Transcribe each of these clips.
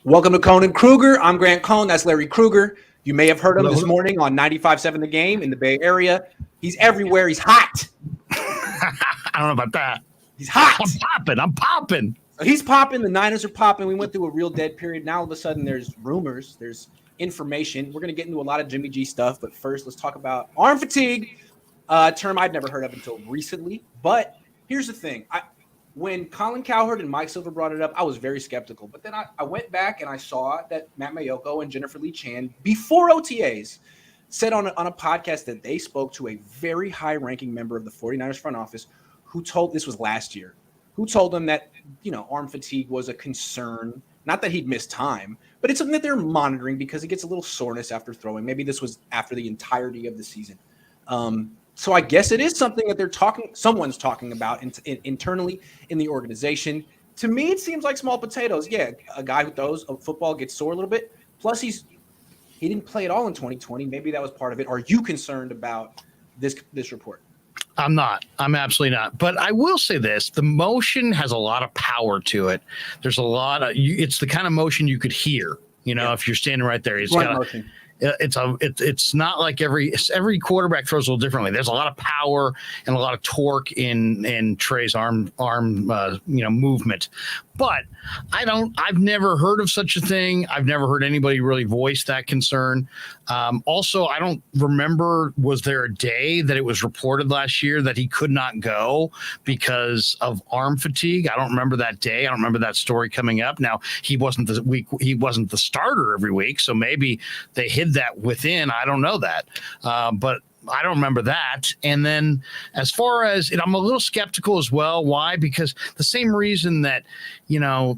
Welcome to Cohn and Krueger. I'm Grant Cohn. That's Larry Krueger. You may have heard him this Hello. morning on 95.7 The Game in the Bay Area. He's everywhere. He's hot. I don't know about that. He's hot. I'm popping. So he's popping. The Niners are popping. We went through a real dead period. Now all of a sudden there's rumors. There's information. We're going to get into a lot of Jimmy G stuff. But first, let's talk about arm fatigue, a term I'd never heard of until recently. But here's the thing. When Colin Cowherd and Mike Silver brought it up, I was very skeptical. But then I went back and I saw that Matt Mayoko and Jennifer Lee Chan, before OTAs, said on a podcast that they spoke to a very high-ranking member of the 49ers front office who told – this was last year – who told them that, arm fatigue was a concern. Not that he'd miss time, but it's something that they're monitoring because he gets a little soreness after throwing. Maybe this was after the entirety of the season. So I guess it is something that someone's talking about internally in the organization. To me, it seems like small potatoes. Yeah, a guy who throws a football gets sore a little bit. Plus, he didn't play at all in 2020. Maybe that was part of it. Are you concerned about this report? I'm not. I'm absolutely not. But I will say this: the motion has a lot of power to it. There's a lot of. It's the kind of motion you could hear. If you're standing right there, it's got motion. It's not like every quarterback throws a little differently. There's a lot of power and a lot of torque in Trey's arm movement. But I've never heard of such a thing. I've never heard anybody really voice that concern. Also, I don't remember, was there a day that it was reported last year that he could not go because of arm fatigue? I don't remember that day. I don't remember that story coming up. Now, he wasn't the starter every week, so maybe they hid that within. I don't know that. But I don't remember that. And then as far as I'm a little skeptical as well. Why? Because the same reason that,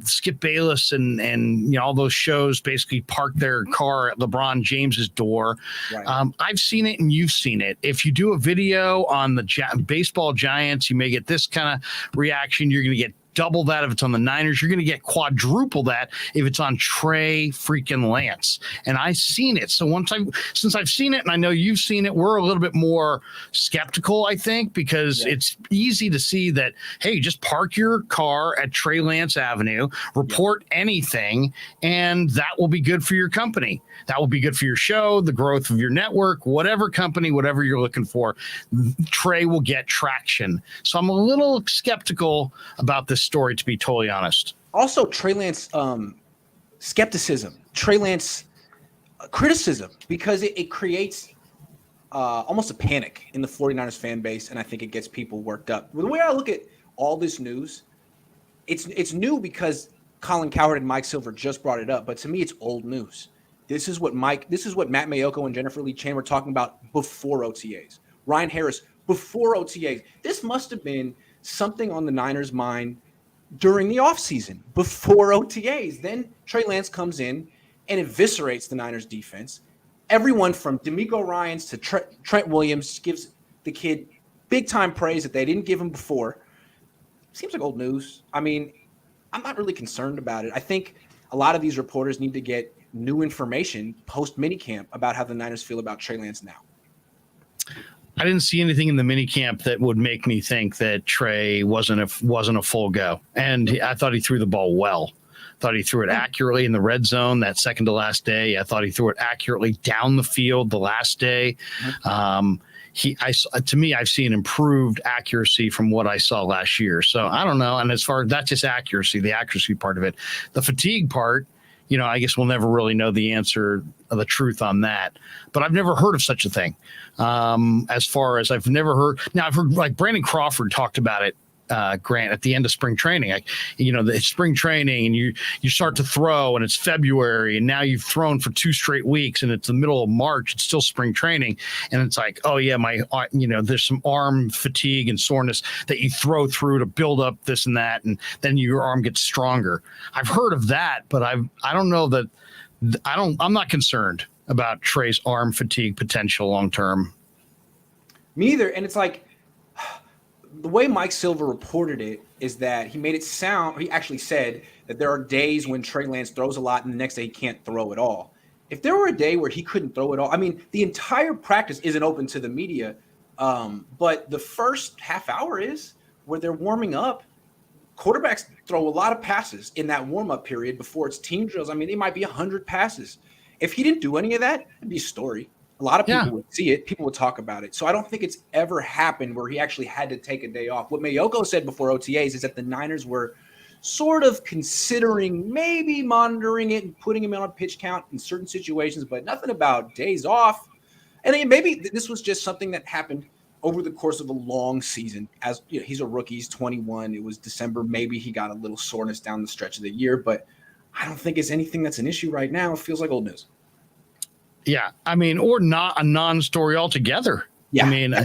Skip Bayless and all those shows basically park their car at LeBron James's door. Right. I've seen it and you've seen it. If you do a video on the baseball giants, you may get this kind of reaction. You're going to get double that if it's on the Niners. You're going to get quadruple that if it's on Trey freaking Lance. And I've seen it. So since I've seen it and I know you've seen it, we're a little bit more skeptical, I think, because it's easy to see that, hey, just park your car at Trey Lance Avenue, report anything, and that will be good for your company. That will be good for your show, the growth of your network, whatever company, whatever you're looking for. Trey will get traction. So I'm a little skeptical about this story, to be totally honest. Also, Trey Lance skepticism, Trey Lance criticism, because it creates almost a panic in the 49ers fan base, and I think it gets people worked up. The way I look at all this news, it's new because Colin Cowherd and Mike Silver just brought it up, but to me, it's old news. This is what Matt Mayoko and Jennifer Lee Chan were talking about before OTAs. Ryan Harris before OTAs. This must have been something on the Niners' mind during the offseason, before OTAs. Then Trey Lance comes in and eviscerates the Niners' defense. Everyone from D'Amico Ryans to Trent Williams gives the kid big-time praise that they didn't give him before. Seems like old news. I mean, I'm not really concerned about it. I think a lot of these reporters need to get new information post-minicamp about how the Niners feel about Trey Lance now. I didn't see anything in the minicamp that would make me think that Trey wasn't a full go. And I thought he threw the ball well. Thought he threw it accurately in the red zone that second to last day. I thought he threw it accurately down the field the last day. To me, I've seen improved accuracy from what I saw last year. So I don't know. And as far as that's just accuracy, the accuracy part of it, the fatigue part, I guess we'll never really know the answer of the truth on that, but I've never heard of such a thing. As far as I've heard like Brandon Crawford talked about it, Grant, at the end of spring training, the spring training, and you start to throw and it's February and now you've thrown for 2 straight weeks and it's the middle of March, it's still spring training. And it's like, oh yeah, there's some arm fatigue and soreness that you throw through to build up this and that. And then your arm gets stronger. I've heard of that, but I don't know that I'm not concerned about Trey's arm fatigue potential long-term. Me either. And it's like, the way Mike Silver reported it is that he actually said that there are days when Trey Lance throws a lot and the next day he can't throw at all. If there were a day where he couldn't throw at all, I mean, the entire practice isn't open to the media, but the first half hour is where they're warming up. quarterbacks throw a lot of passes in that warm-up period before it's team drills. I mean, it might be 100 passes. If he didn't do any of that, it'd be a story. A lot of people would see it. People would talk about it. So I don't think it's ever happened where he actually had to take a day off. What Mayoko said before OTAs is that the Niners were sort of considering maybe monitoring it and putting him on a pitch count in certain situations, but nothing about days off. And then maybe this was just something that happened over the course of a long season. As you know, he's a rookie, he's 21. It was December. Maybe he got a little soreness down the stretch of the year, but I don't think it's anything that's an issue right now. It feels like old news. Yeah, I mean, or not a non-story altogether. Yeah, I mean,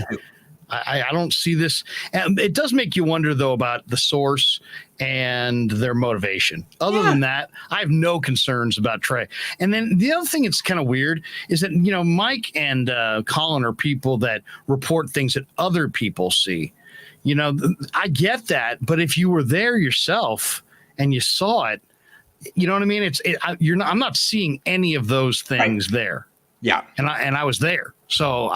I don't see this. And it does make you wonder, though, about the source and their motivation. Other than that, I have no concerns about Trey. And then the other thing that's kind of weird is that, you know, Mike and Colin are people that report things that other people see. You know, I get that. But if you were there yourself and you saw it, you know what I mean? I'm not seeing any of those things there. Yeah. And I was there. So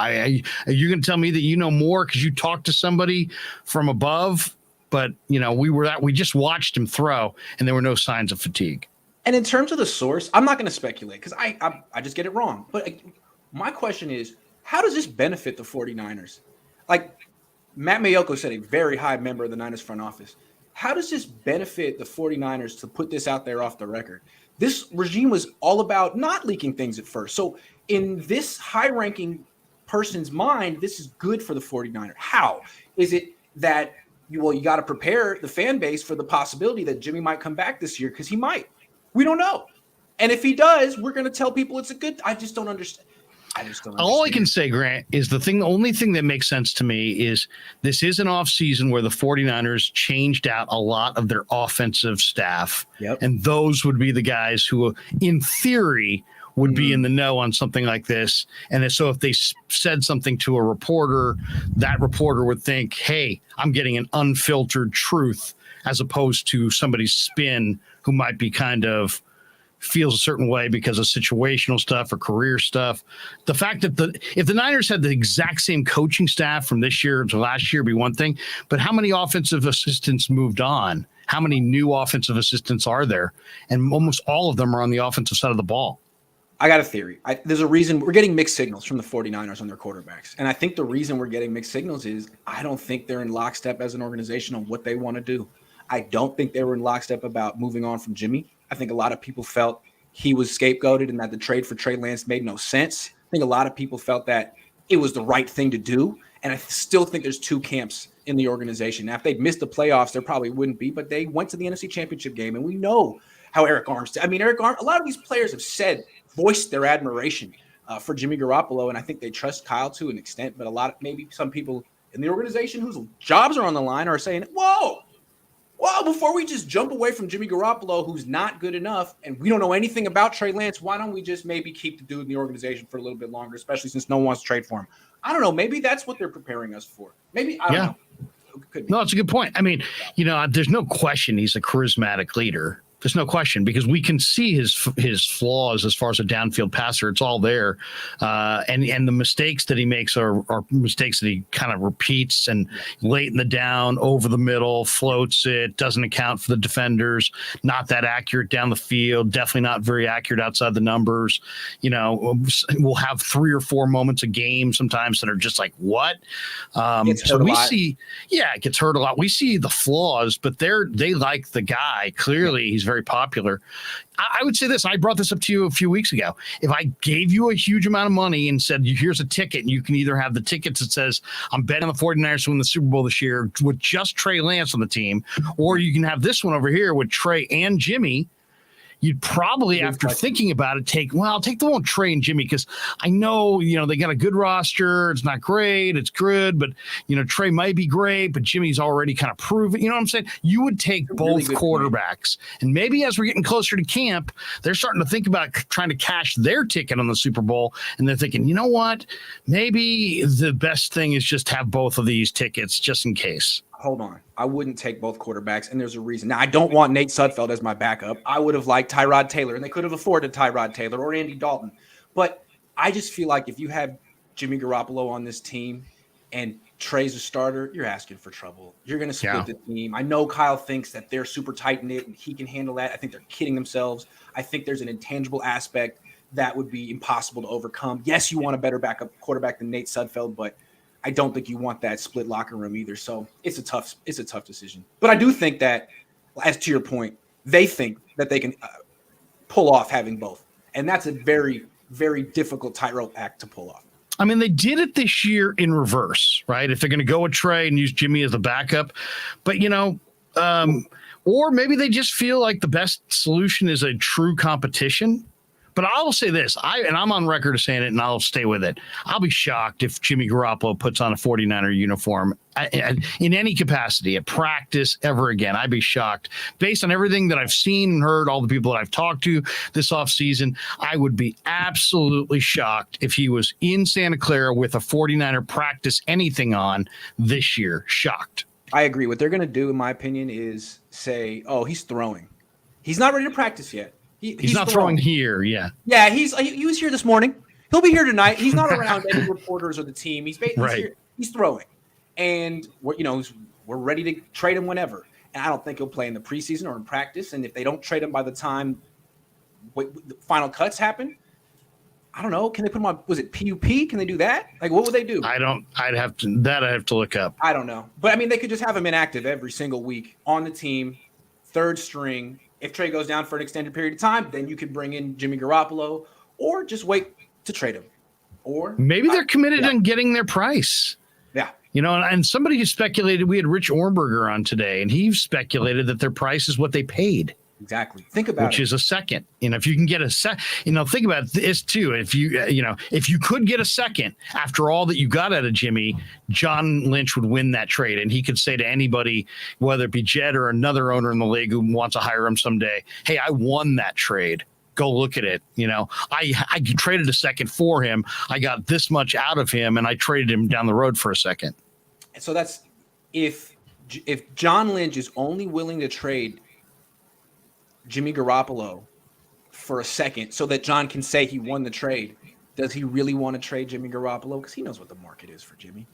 you're going to tell me that you know more because you talked to somebody from above, but you know, we just watched him throw and there were no signs of fatigue. And in terms of the source, I'm not going to speculate because I just get it wrong. But my question is, how does this benefit the 49ers? Like Matt Mayoko said, a very high member of the Niners front office. How does this benefit the 49ers to put this out there off the record? This regime was all about not leaking things at first. So in this high-ranking person's mind, this is good for the 49ers. How? Is it that you got to prepare the fan base for the possibility that Jimmy might come back this year? Because he might. We don't know. And if he does, we're going to tell people it's a good – I just don't understand. All I can say, Grant, is the only thing that makes sense to me is this is an off season where the 49ers changed out a lot of their offensive staff. Yep. And those would be the guys who, in theory, would be in the know on something like this. And so if they said something to a reporter, that reporter would think, hey, I'm getting an unfiltered truth, as opposed to somebody's spin who might be kind of feels a certain way because of situational stuff or career stuff. The fact that if the Niners had the exact same coaching staff from this year to last year, would be one thing, but how many offensive assistants moved on? How many new offensive assistants are there? And almost all of them are on the offensive side of the ball. I got a theory. There's a reason we're getting mixed signals from the 49ers on their quarterbacks. And I think the reason we're getting mixed signals is I don't think they're in lockstep as an organization on what they want to do. I don't think they were in lockstep about moving on from Jimmy. I think a lot of people felt he was scapegoated and that the trade for Trey Lance made no sense. I think a lot of people felt that it was the right thing to do. And I still think there's two camps in the organization. Now, if they'd missed the playoffs, there probably wouldn't be, but they went to the NFC Championship game. And we know how Eric Armstead, a lot of these players have voiced their admiration for Jimmy Garoppolo. And I think they trust Kyle to an extent, but maybe some people in the organization whose jobs are on the line are saying, whoa, before we just jump away from Jimmy Garoppolo, who's not good enough, and we don't know anything about Trey Lance, why don't we just maybe keep the dude in the organization for a little bit longer, especially since no one wants to trade for him? I don't know. Maybe that's what they're preparing us for. Maybe, I don't know. Could be. No, it's a good point. I mean, there's no question he's a charismatic leader. There's no question because we can see his flaws as far as a downfield passer. It's all there. And the mistakes that he makes are mistakes that he kind of repeats and late in the down, over the middle, floats it, doesn't account for the defenders, not that accurate down the field, definitely not very accurate outside the numbers. We'll have 3 or 4 moments a game sometimes that are just like, what? So we see, it gets hurt a lot. We see the flaws, but they like the guy. Clearly, he's very popular. I would say this. I brought this up to you a few weeks ago. If I gave you a huge amount of money and said, here's a ticket, and you can either have the tickets that says, I'm betting the 49ers to win the Super Bowl this year with just Trey Lance on the team, or you can have this one over here with Trey and Jimmy, you'd probably, after thinking about it, I'll take the one with Trey and Jimmy because I know, they got a good roster. It's not great. It's good, but, Trey might be great, but Jimmy's already kind of proven. You know what I'm saying? You would take both quarterbacks. Point. And maybe as we're getting closer to camp, they're starting to think about trying to cash their ticket on the Super Bowl. And they're thinking, you know what? Maybe the best thing is just have both of these tickets just in case. Hold on. I wouldn't take both quarterbacks, and there's a reason. Now, I don't want Nate Sudfeld as my backup. I would have liked Tyrod Taylor, and they could have afforded Tyrod Taylor or Andy Dalton. But I just feel like if you have Jimmy Garoppolo on this team and Trey's a starter, you're asking for trouble. You're going to split the team. I know Kyle thinks that they're super tight-knit and he can handle that. I think they're kidding themselves. I think there's an intangible aspect that would be impossible to overcome. Yes, you want a better backup quarterback than Nate Sudfeld, but I don't think you want that split locker room either. So it's a tough decision. But I do think that, as to your point, they think that they can pull off having both. And that's a very, very difficult tightrope act to pull off. I mean, they did it this year in reverse, right? If they're going to go with Trey and use Jimmy as a backup, but or maybe they just feel like the best solution is a true competition. But I will say this, I'm on record of saying it, and I'll stay with it. I'll be shocked if Jimmy Garoppolo puts on a 49er uniform in any capacity at practice ever again. I'd be shocked. Based on everything that I've seen and heard, all the people that I've talked to this offseason, I would be absolutely shocked if he was in Santa Clara with a 49er practice anything on this year. Shocked. I agree. What they're going to do, in my opinion, is say, oh, he's throwing. He's not ready to practice yet. He's not throwing here, yeah. Yeah, he was here this morning. He'll be here tonight. He's not around any reporters or the team. He's here. He's throwing, and we're ready to trade him whenever. And I don't think he'll play in the preseason or in practice. And if they don't trade him by the time the final cuts happen, I don't know. Can they put him on? Was it PUP? Can they do that? Like, what would they do? I'd have to look up. I don't know, but I mean, they could just have him inactive every single week on the team, third string. If Trey goes down for an extended period of time, then you could bring in Jimmy Garoppolo or just wait to trade him. Or maybe they're committed on getting their price. Yeah. And somebody who speculated, we had Rich Ornberger on today, and he speculated that their price is what they paid. Exactly. Think about which is a second. If you can get a think about this too. If you could get a second after all that you got out of Jimmy, John Lynch would win that trade, and he could say to anybody, whether it be Jed or another owner in the league who wants to hire him someday, hey, I won that trade. Go look at it. I traded a second for him. I got this much out of him, and I traded him down the road for a second. So that's if John Lynch is only willing to trade Jimmy Garoppolo for a second so that John can say he won the trade, does he really want to trade Jimmy Garoppolo? Because he knows what the market is for Jimmy.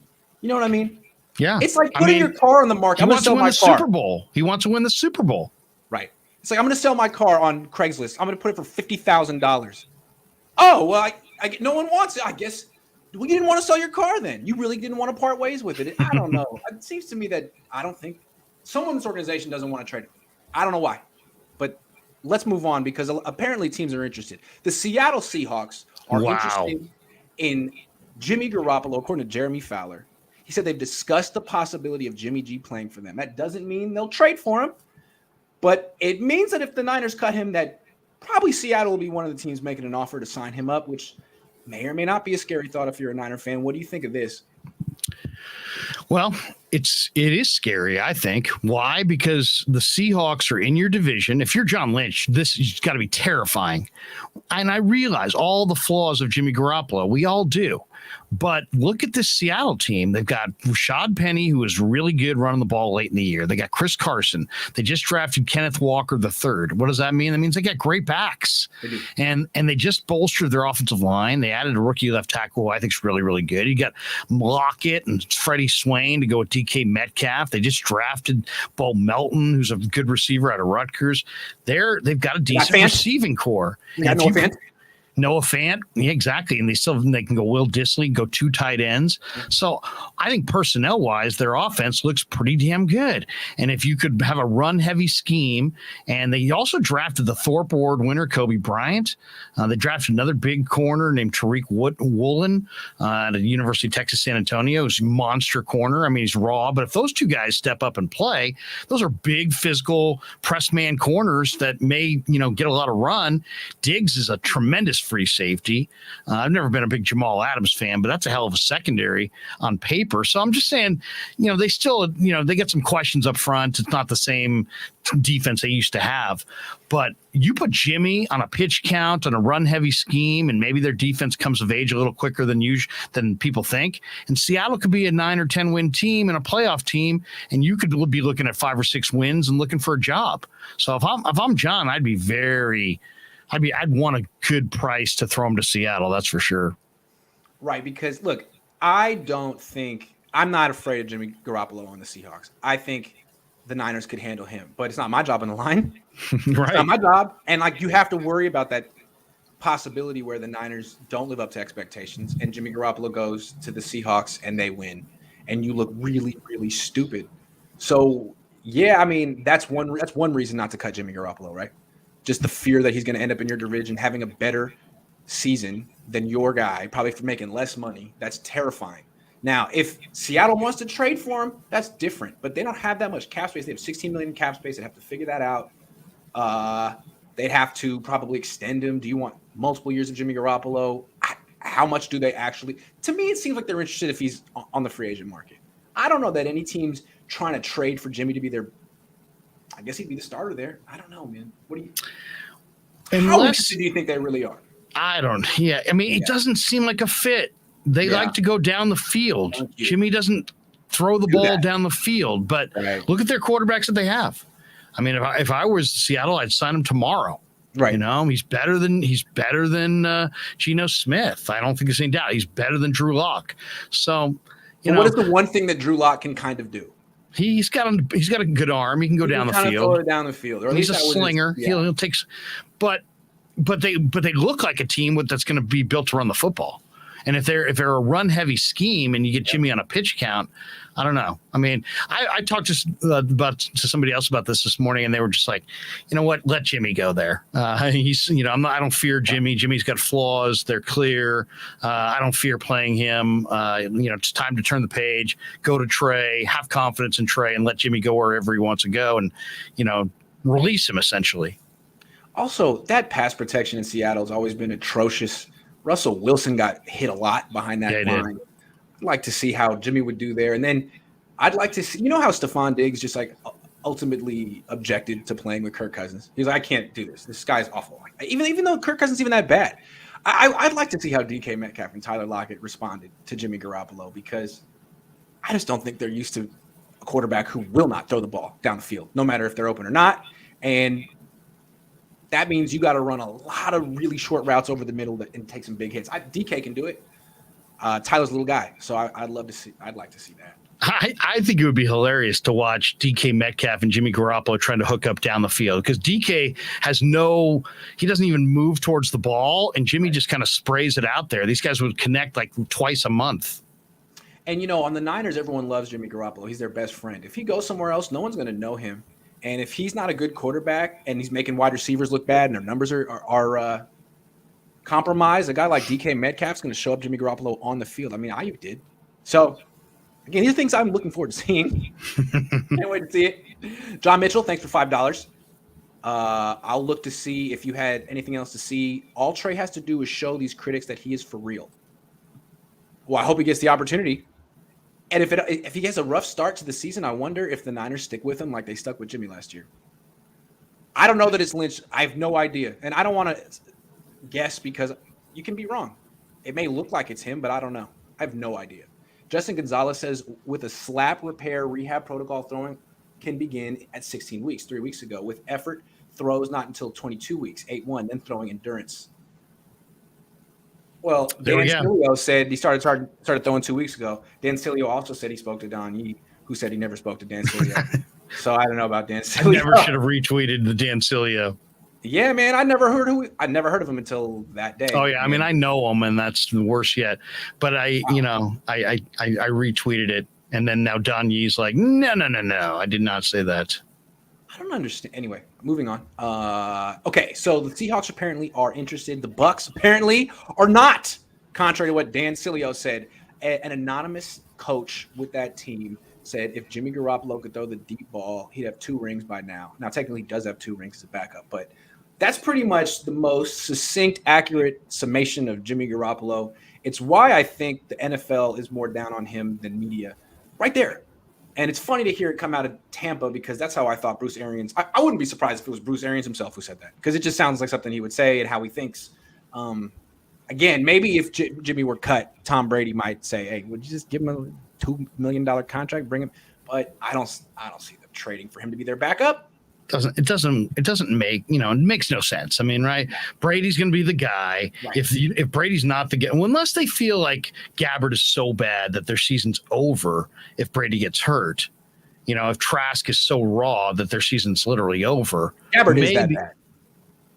You know what I mean? Yeah. It's like putting your car on the market. He wants to win the Super Bowl. He wants to win the Super Bowl. Right. It's like, I'm going to sell my car on Craigslist. I'm going to put it for $50,000. Oh, well, I no one wants it. I guess we didn't want to sell your car then. You really didn't want to part ways with it. I don't know. It seems to me that I don't think someone in this organization doesn't want to trade it. I don't know why. But let's move on because apparently teams are interested. The Seattle Seahawks are interested in Jimmy Garoppolo, according to Jeremy Fowler. He said they've discussed the possibility of Jimmy G playing for them. That doesn't mean they'll trade for him, but it means that if the Niners cut him, that probably Seattle will be one of the teams making an offer to sign him up, which may or may not be a scary thought if you're a Niner fan. What do you think of this? Well, it is scary, I think. Why? Because the Seahawks are in your division. If you're John Lynch, this has got to be terrifying. And I realize all the flaws of Jimmy Garoppolo. We all do. But look at this Seattle team. They've got Rashad Penny, who is really good running the ball late in the year. They got Chris Carson. They just drafted Kenneth Walker III. What does that mean? That means they got great backs. They do. And they just bolstered their offensive line. They added a rookie left tackle who I think is really, really good. You got Lockett and Freddie Swain to go with DK Metcalf. They just drafted Bo Melton, who's a good receiver out of Rutgers. They've got a decent receiving core. Noah Fant, yeah, exactly. And they can go Will Dissly, go 2 tight ends. So I think personnel-wise, their offense looks pretty damn good. And if you could have a run-heavy scheme, and they also drafted the Thorpe Award winner, Kobe Bryant. They drafted another big corner named Tariq Woolen at the University of Texas San Antonio. He's a monster corner. I mean, he's raw. But if those two guys step up and play, those are big, physical, press man corners that may, get a lot of run. Diggs is a tremendous free safety. I've never been a big Jamal Adams fan, but that's a hell of a secondary on paper. So I'm just saying, they still, they get some questions up front. It's not the same defense they used to have, but you put Jimmy on a pitch count on a run heavy scheme, and maybe their defense comes of age a little quicker than people think. And Seattle could be a 9 or 10 win team and a playoff team, and you could be looking at 5 or 6 wins and looking for a job. So if I'm John, I'd want a good price to throw him to Seattle. That's for sure. Right. Because look, I don't think I'm not afraid of Jimmy Garoppolo on the Seahawks. I think the Niners could handle him, but it's not my job on the line. It's not Right. my job. And like, you have to worry about that possibility where the Niners don't live up to expectations and Jimmy Garoppolo goes to the Seahawks and they win and you look really, really stupid. So yeah, I mean, that's one reason not to cut Jimmy Garoppolo, right? Just the fear that he's going to end up in your division having a better season than your guy, probably for making less money. That's terrifying. Now, if Seattle wants to trade for him, that's different. But they don't have that much cap space. They have 16 million cap space. They have to figure that out. They'd have to probably extend him. Do you want multiple years of Jimmy Garoppolo? How much do they actually? To me, it seems like they're interested if he's on the free agent market. I don't know that any team's trying to trade for Jimmy to be their. I guess he'd be the starter there. I don't know, man. What do you? How interested do you think they really are? I don't. Yeah, I mean, it doesn't seem like a fit. They like to go down the field. Jimmy doesn't throw the ball down the field, but look at their quarterbacks that they have. I mean, if I was Seattle, I'd sign him tomorrow. Right. You know, he's better than Geno Smith. I don't think there's any doubt. He's better than Drew Lock. So, you know, what is the one thing that Drew Lock can kind of do? He's got a good arm. He can go down the field. Throw it down the field. Or he's a slinger. He'll take, but they look like a team that's going to be built to run the football. And if they're a run heavy scheme and you get Jimmy on a pitch count, I don't know. I mean, I talked to somebody else about this morning, and they were just like, you know what, let Jimmy go there. He's, you know, I don't fear Jimmy. Jimmy's got flaws. They're clear. I don't fear playing him. You know, it's time to turn the page, go to Trey, have confidence in Trey, and let Jimmy go wherever he wants to go, and, you know, release him essentially. Also, that pass protection in Seattle has always been atrocious. Russell Wilson got hit a lot behind that line. I'd like to see how Jimmy would do there. And then I'd like to see, you know how Stephon Diggs just like ultimately objected to playing with Kirk Cousins. He's like, I can't do this. This guy's awful. Even though Kirk Cousins isn't even that bad. I'd like to see how DK Metcalf and Tyler Lockett responded to Jimmy Garoppolo, because I just don't think they're used to a quarterback who will not throw the ball down the field, no matter if they're open or not. And that means you got to run a lot of really short routes over the middle and take some big hits. DK can do it. Tyler's a little guy, so I'd like to see that. I think it would be hilarious to watch DK Metcalf and Jimmy Garoppolo trying to hook up down the field, because DK he doesn't even move towards the ball, and Jimmy just kind of sprays it out there. These guys would connect like twice a month. And, you know, on the Niners, everyone loves Jimmy Garoppolo. He's their best friend. If he goes somewhere else, no one's going to know him. And if he's not a good quarterback and he's making wide receivers look bad and their numbers are compromised, a guy like DK Metcalf's going to show up Jimmy Garoppolo on the field. I mean, Ayuk did. So, again, these are things I'm looking forward to seeing. Can't wait to see it. John Mitchell, thanks for $5. I'll look to see if you had anything else to see. All Trey has to do is show these critics that he is for real. Well, I hope he gets the opportunity. And if he has a rough start to the season, I wonder if the Niners stick with him like they stuck with Jimmy last year. I don't know that it's Lynch. I have no idea. And I don't want to guess, because you can be wrong. It may look like it's him, but I don't know. I have no idea. Justin Gonzalez says, with a slap repair rehab protocol, throwing can begin at 16 weeks, 3 weeks ago. With effort, throws not until 22 weeks, 8-1, then throwing endurance. Well, Dan Cilio said he started throwing 2 weeks ago. Dan Cilio also said he spoke to Don Yee, who said he never spoke to Dan Cilio. So I don't know about Dan Cilio. I never should have retweeted the Dan Cilio. Yeah, man, I never heard of him until that day. Oh yeah, I mean, I know him, and that's worse yet. But I retweeted it, and then now Don Yee's like, no, I did not say that. I don't understand. Anyway, moving on. Okay, so the Seahawks apparently are interested. The Bucks apparently are not, contrary to what Dan Cilio said. An anonymous coach with that team said if Jimmy Garoppolo could throw the deep ball, he'd have 2 rings by now. Now, technically, he does have 2 rings as a backup, but that's pretty much the most succinct, accurate summation of Jimmy Garoppolo. It's why I think the NFL is more down on him than media. Right there. And it's funny to hear it come out of Tampa, because that's how I thought Bruce Arians – I wouldn't be surprised if it was Bruce Arians himself who said that, because it just sounds like something he would say and how he thinks. Again, maybe if Jimmy were cut, Tom Brady might say, hey, would you just give him a $2 million contract, bring him? But I don't see them trading for him to be their backup. doesn't make, it makes no sense. I mean, right? Brady's going to be the guy. Right. If Brady's not the guy, unless they feel like Gabbert is so bad that their season's over if Brady gets hurt, if Trask is so raw that their season's literally over. Gabbert is that bad.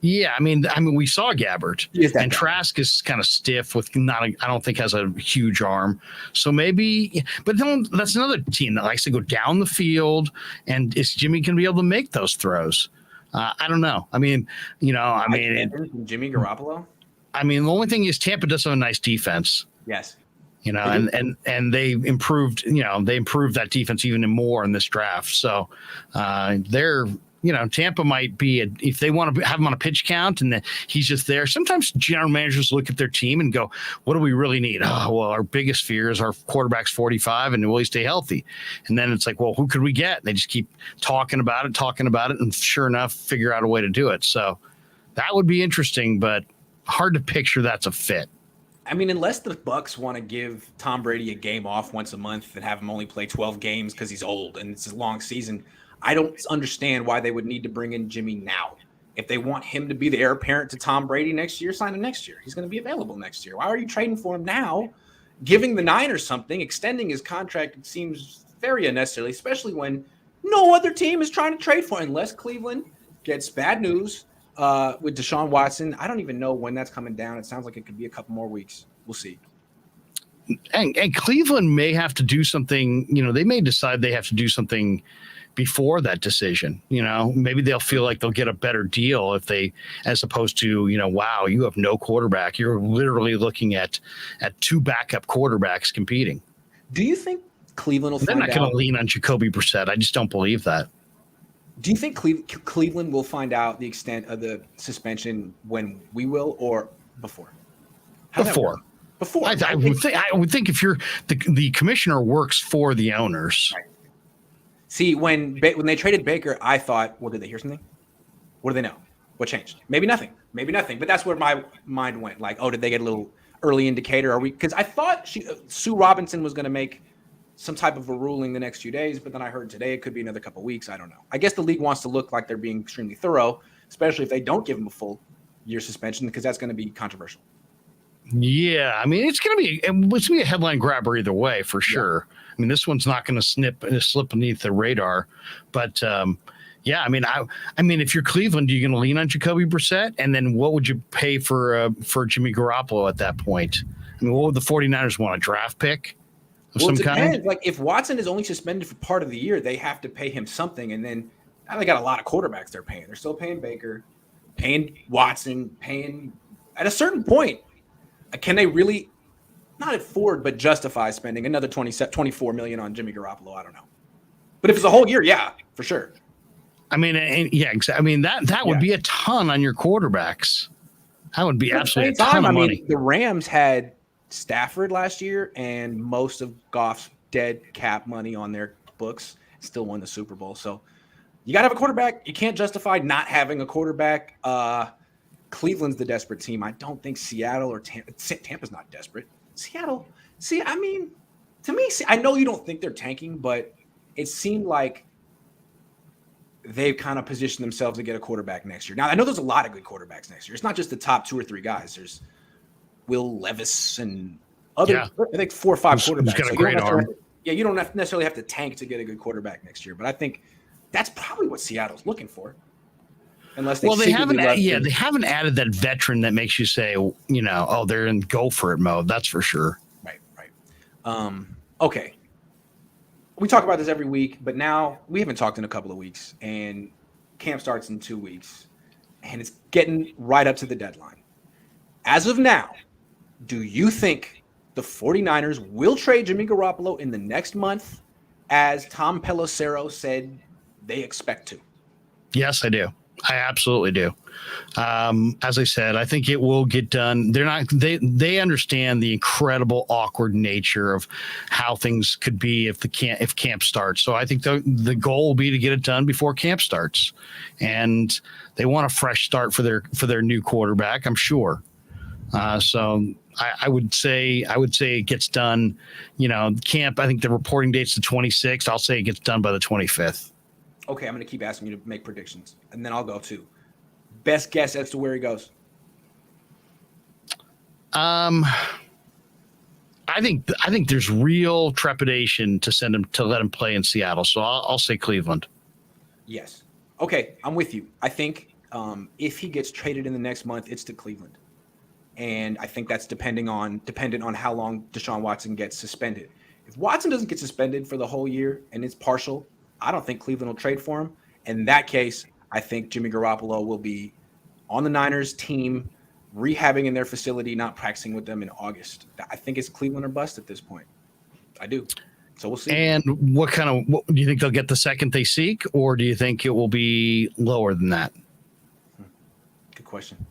Yeah, I mean, we saw Gabbert, and bad. Trask is kind of stiff with I don't think has a huge arm. So maybe, but then that's another team that likes to go down the field, and is Jimmy going to be able to make those throws? I don't know. I mean, Jimmy Garoppolo. I mean, the only thing is Tampa does have a nice defense. Yes. And they improved. They improved that defense even more in this draft. So they're. Tampa might be if they want to have him on a pitch count and he's just there. Sometimes general managers look at their team and go, what do we really need? Oh, well, our biggest fear is our quarterback's 45 and will he stay healthy? And then it's like, well, who could we get? And they just keep talking about it. And sure enough, figure out a way to do it. So that would be interesting, but hard to picture that's a fit. I mean, unless the Bucs want to give Tom Brady a game off once a month and have him only play 12 games because he's old and it's a long season, I don't understand why they would need to bring in Jimmy now. If they want him to be the heir apparent to Tom Brady next year, sign him next year. He's going to be available next year. Why are you trading for him now? Giving the Niners something, extending his contract, it seems very unnecessary, especially when no other team is trying to trade for him, unless Cleveland gets bad news with Deshaun Watson. I don't even know when that's coming down. It sounds like it could be a couple more weeks. We'll see. And Cleveland may have to do something, they may decide they have to do something before that decision. Maybe they'll feel like they'll get a better deal if they, as opposed to, wow, you have no quarterback. You're literally looking at two backup quarterbacks competing. Do you think Cleveland will They're not going to lean on Jacoby Brissett. I just don't believe that. Do you think Cleveland will find out the extent of the suspension when we will, or before? Before. I would think if you're the commissioner works for the owners. Right. See, when they traded Baker, I thought, well, did they hear something? What do they know? What changed? Maybe nothing. But that's where my mind went. Like, oh, did they get a little early indicator? Because I thought Sue Robinson was going to make some type of a ruling the next few days, but then I heard today it could be another couple of weeks. I don't know. I guess the league wants to look like they're being extremely thorough, especially if they don't give him a full year suspension, because that's going to be controversial. Yeah, I mean, it's going to be a headline grabber either way, for sure. Yeah. I mean, this one's not going to slip beneath the radar, but yeah, I mean, if you're Cleveland, are you going to lean on Jacoby Brissett? And then what would you pay for Jimmy Garoppolo at that point? I mean, what would the 49ers want, a draft pick of some kind? Like, if Watson is only suspended for part of the year, they have to pay him something. And then now they got a lot of quarterbacks they're paying. They're still paying Baker, paying Watson, paying at a certain point. Can they really not afford, but justify spending another $24 million on Jimmy Garoppolo? I don't know. But if it's a whole year, yeah, for sure. I mean, yeah, I mean, that would be a ton on your quarterbacks. That would be absolutely a ton of money. The Rams had Stafford last year and most of Goff's dead cap money on their books, still won the Super Bowl. So you got to have a quarterback. You can't justify not having a quarterback. Cleveland's the desperate team. I don't think Seattle or Tampa's not desperate. Seattle, I mean, to me, I know you don't think they're tanking, but it seemed like they've kind of positioned themselves to get a quarterback next year. Now, I know there's a lot of good quarterbacks next year. It's not just the top 2 or 3 guys. There's Will Levis and other, I think 4 or 5 quarterbacks. He's got a great arm. You don't necessarily have to tank to get a good quarterback next year, but I think that's probably what Seattle's looking for. Unless they haven't added that veteran that makes you say, they're in go for it mode. That's for sure. Right. Okay. We talk about this every week, but now we haven't talked in a couple of weeks, and camp starts in 2 weeks, and it's getting right up to the deadline. As of now, do you think the 49ers will trade Jimmy Garoppolo in the next month, as Tom Pelissero said they expect to? Yes, I do. I absolutely do. As I said, I think it will get done. They understand the incredible awkward nature of how things could be if camp starts. So I think the goal will be to get it done before camp starts, and they want a fresh start for their new quarterback, I'm sure. So I would say it gets done. Camp. I think the reporting date's the 26th. I'll say it gets done by the 25th. Okay, I'm going to keep asking you to make predictions, and then I'll go too. Best guess as to where he goes. I think there's real trepidation to let him play in Seattle. So I'll say Cleveland. Yes. Okay, I'm with you. I think if he gets traded in the next month, it's to Cleveland, and I think that's dependent on how long Deshaun Watson gets suspended. If Watson doesn't get suspended for the whole year and it's partial, I don't think Cleveland will trade for him. In that case, I think Jimmy Garoppolo will be on the Niners team, rehabbing in their facility, not practicing with them in August. I think it's Cleveland or bust at this point. I do. So we'll see. And what do you think they'll get the second they seek, or do you think it will be lower than that? Good question.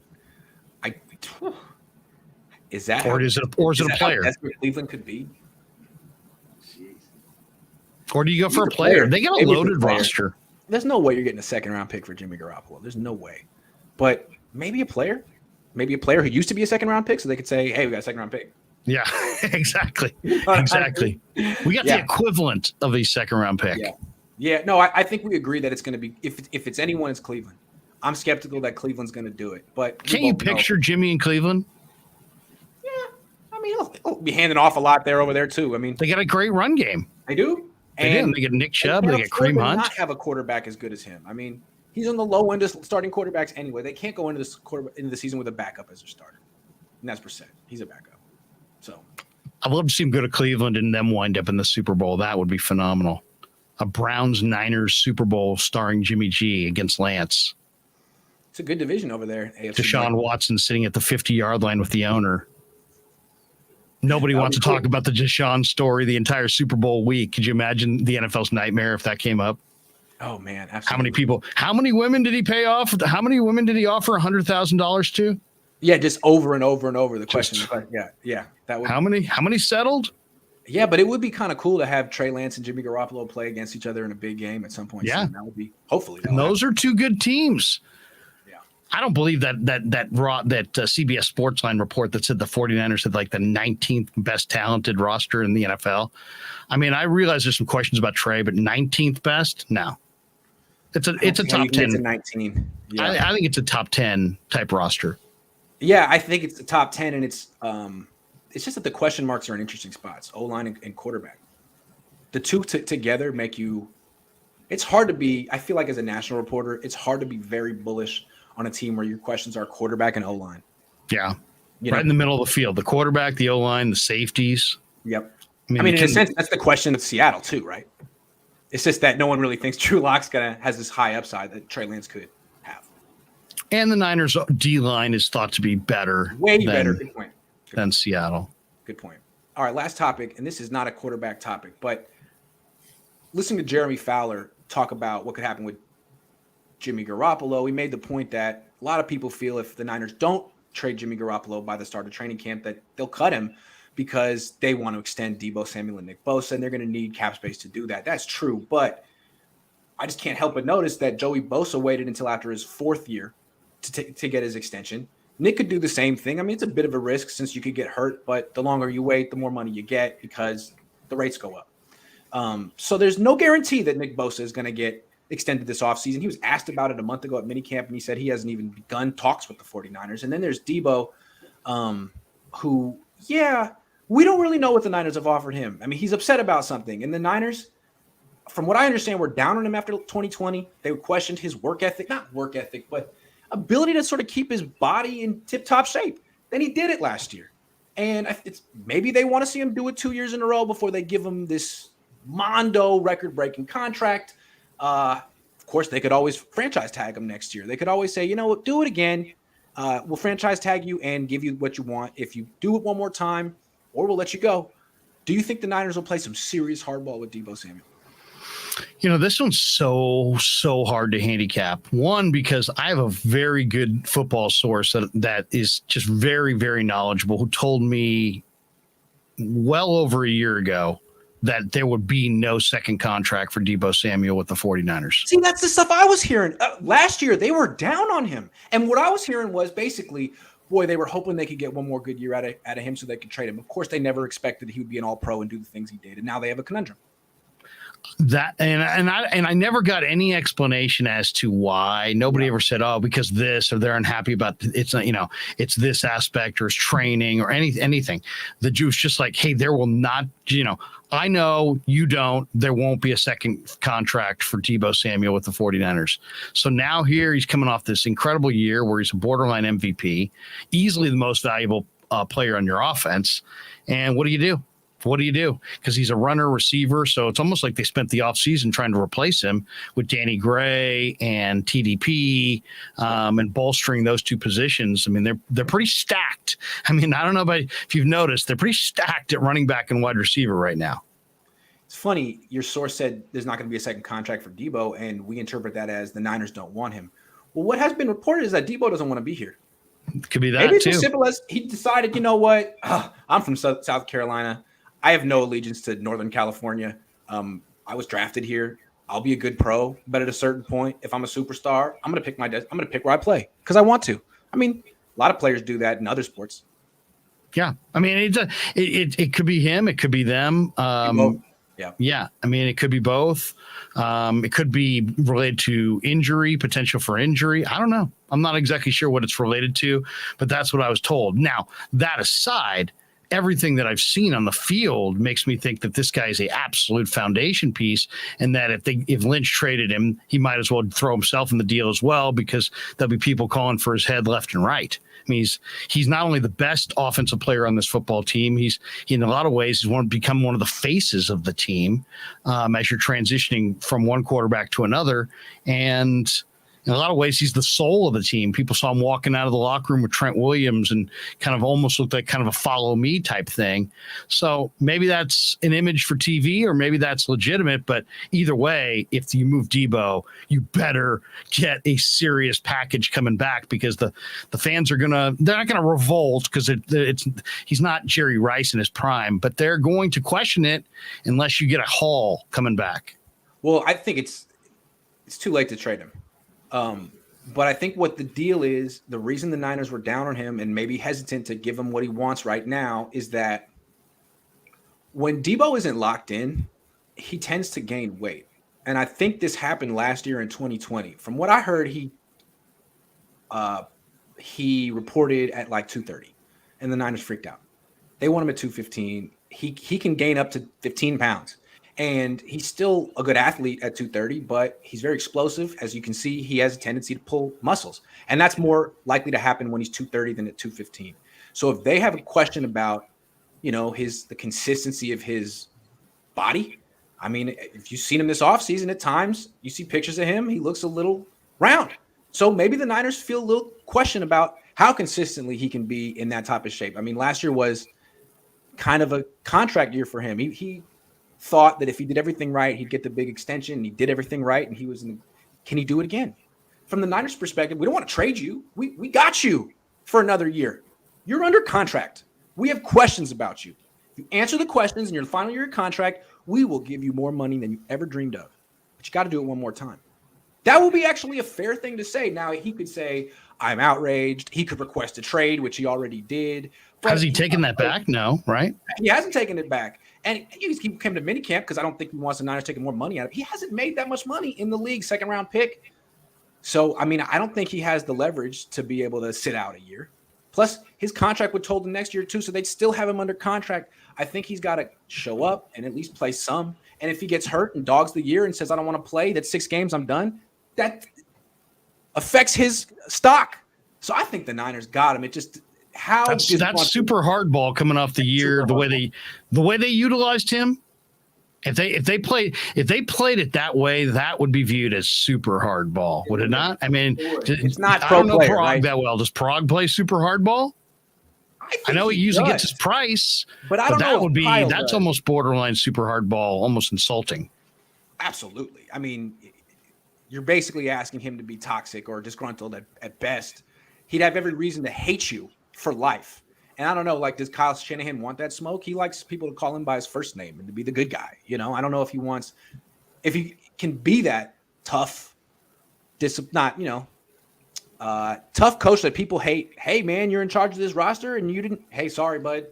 Is that or is it a player? That's where Cleveland could be. Jeez. Or do you go for a player? They got a loaded roster. There's no way you're getting a second round pick for Jimmy Garoppolo. There's no way. But maybe a player who used to be a second round pick, so they could say, "Hey, we got a second round pick." Yeah, exactly. Exactly. We got the equivalent of a second round pick. Yeah. No, I think we agree that it's going to be if it's anyone, it's Cleveland. I'm skeptical that Cleveland's going to do it, but can you picture Jimmy in Cleveland? Yeah, I mean, he'll be handing off a lot over there too. I mean, they got a great run game. They do. And they get Nick Chubb. They get Kareem Hunt. Not have a quarterback as good as him. I mean, he's on the low end of starting quarterbacks anyway. They can't go into the season with a backup as their starter, and that's Brissett. He's a backup. So I'd love to see him go to Cleveland and them wind up in the Super Bowl. That would be phenomenal. A Browns-Niners Super Bowl starring Jimmy G against Lance. It's a good division over there. AFC Deshaun Watson sitting at the 50-yard line with the owner. Nobody wants to talk about the Deshaun story the entire Super Bowl week. Could you imagine the NFL's nightmare if that came up? Oh, man. Absolutely. How many women did he pay off? How many women did he offer $100,000 to? Yeah, just over and over and over the question. Yeah. That would. How many settled? Yeah, but it would be kind of cool to have Trey Lance and Jimmy Garoppolo play against each other in a big game at some point. Yeah. That would be hopefully. And those are two good teams. Yeah. I don't believe that CBS Sportsline report that said the 49ers had like the 19th best talented roster in the NFL. I mean, I realize there's some questions about Trey, but 19th best? No. It's a top 10. It's a 19. Yeah. I think it's a top 10 type roster. Yeah, I think it's the top 10, and it's just that the question marks are in interesting spots, O-line and quarterback. The two together make you – it's hard to be – I feel like as a national reporter, it's hard to be very bullish on a team where your questions are quarterback and O-line. Yeah, in the middle of the field. The quarterback, the O-line, the safeties. Yep. I mean in a sense, that's the question of Seattle too, right? It's just that no one really thinks Drew Lock's has this high upside that Trey Lance could have. And the Niners' D-line is thought to be better. Way better. Good point. Than Seattle. Good point. All right, last topic, and this is not a quarterback topic, but listening to Jeremy Fowler talk about what could happen with Jimmy Garoppolo, he made the point that a lot of people feel if the Niners don't trade Jimmy Garoppolo by the start of training camp, that they'll cut him because they want to extend Deebo Samuel and Nick Bosa, and they're going to need cap space to do that. That's true, but I just can't help but notice that Joey Bosa waited until after his fourth year to get his extension. Nick could do the same thing. I mean, it's a bit of a risk since you could get hurt, but the longer you wait, the more money you get because the rates go up. So there's no guarantee that Nick Bosa is going to get extended this offseason. He was asked about it a month ago at minicamp, and he said he hasn't even begun talks with the 49ers. And then there's Deebo, who, we don't really know what the Niners have offered him. I mean, he's upset about something. And the Niners, from what I understand, were down on him after 2020. They questioned his not work ethic, but ability to sort of keep his body in tip-top shape. Then he did it last year. And maybe they want to see him do it 2 years in a row before they give him this mondo record-breaking contract. Of course, they could always franchise tag him next year. They could always say, do it again. We'll franchise tag you and give you what you want. If you do it one more time, or we'll let you go. Do you think the Niners will play some serious hardball with Deebo Samuel? This one's so hard to handicap. One, because I have a very good football source that is just very, very knowledgeable, who told me well over a year ago that there would be no second contract for Deebo Samuel with the 49ers. See, that's the stuff I was hearing. Last year, they were down on him. And what I was hearing was basically, boy, they were hoping they could get one more good year out of him so they could trade him. Of course, they never expected he would be an all-pro and do the things he did. And now they have a conundrum. That I never got any explanation as to why. Nobody ever said, oh, because this, or they're unhappy about it's not, it's this aspect or it's training or anything. The Jews just like, hey, there will not, I know you don't, there won't be a second contract for Deebo Samuel with the 49ers. So now here he's coming off this incredible year where he's a borderline MVP, easily the most valuable player on your offense. And what do you do? What do you do? Because he's a runner receiver. So it's almost like they spent the offseason trying to replace him with Danny Gray and TDP and bolstering those two positions. I mean, they're pretty stacked. I mean, I don't know if you've noticed, they're pretty stacked at running back and wide receiver right now. It's funny. Your source said there's not going to be a second contract for Deebo, and we interpret that as the Niners don't want him. Well, what has been reported is that Deebo doesn't want to be here. Could be that Maybe it's too. As simple as he decided, you know what? I'm from South Carolina. I have no allegiance to Northern California. I was drafted here. I'll be a good pro, but at a certain point, if I'm a superstar, I'm going to pick where I play because I want to. I mean, a lot of players do that in other sports. Yeah, I mean, it could be him, it could be them. Yeah. I mean, it could be both. It could be related to injury, potential for injury. I don't know. I'm not exactly sure what it's related to, but that's what I was told. Now, that aside, everything that I've seen on the field makes me think that this guy is a absolute foundation piece, and that if Lynch traded him, he might as well throw himself in the deal as well, because there'll be people calling for his head left and right. I mean, he's not only the best offensive player on this football team, he in a lot of ways he's become one of the faces of the team as you're transitioning from one quarterback to another. And in a lot of ways, he's the soul of the team. People saw him walking out of the locker room with Trent Williams and kind of almost looked like kind of a follow me type thing. So maybe that's an image for TV, or maybe that's legitimate. But either way, if you move Deebo, you better get a serious package coming back, because the fans they're not gonna revolt, because he's not Jerry Rice in his prime, but they're going to question it unless you get a haul coming back. Well, I think it's too late to trade him. But I think what the deal is, the reason the Niners were down on him and maybe hesitant to give him what he wants right now, is that when Deebo isn't locked in, he tends to gain weight. And I think this happened last year in 2020. From what I heard, he reported at like 230, and the Niners freaked out. They want him at 215. He can gain up to 15 pounds. And he's still a good athlete at 230, but he's very explosive. As you can see, he has a tendency to pull muscles. And that's more likely to happen when he's 230 than at 215. So if they have a question about, the consistency of his body, I mean, if you've seen him this offseason, at times you see pictures of him, he looks a little round. So maybe the Niners feel a little question about how consistently he can be in that type of shape. I mean, last year was kind of a contract year for him. He thought that if he did everything right, he'd get the big extension, and he did everything right, and can he do it again? From the Niners' perspective, we don't want to trade you. We got you for another year. You're under contract. We have questions about you. If you answer the questions in your final year of contract, we will give you more money than you ever dreamed of. But you got to do it one more time. That will be actually a fair thing to say. Now, he could say, I'm outraged. He could request a trade, which he already did. Has he taken that back? No, right? He hasn't taken it back. And he came to minicamp because I don't think he wants the Niners taking more money out of it. He hasn't made that much money in the league, second-round pick. So, I mean, I don't think he has the leverage to be able to sit out a year. Plus, his contract would hold the next year, too, so they'd still have him under contract. I think he's got to show up and at least play some. And if he gets hurt and dogs the year and says, I don't want to play, that's 6 games, I'm done, that affects his stock. So I think the Niners got him. It just – that's super hardball coming off the year, the way they utilized him. If they played it that way, that would be viewed as super hardball, would it not? I mean, it's not. I don't know Prague that well. Does Prague play super hardball? I know he usually gets his price, but I don't know. That's almost borderline super hardball, almost insulting. Absolutely. I mean, you're basically asking him to be toxic or disgruntled at best. He'd have every reason to hate you for life. And I don't know, like, does Kyle Shanahan want that smoke? He likes people to call him by his first name and to be the good guy. I don't know if he can be that tough, tough coach that people hate. Hey man, you're in charge of this roster and you didn't, hey, sorry, bud.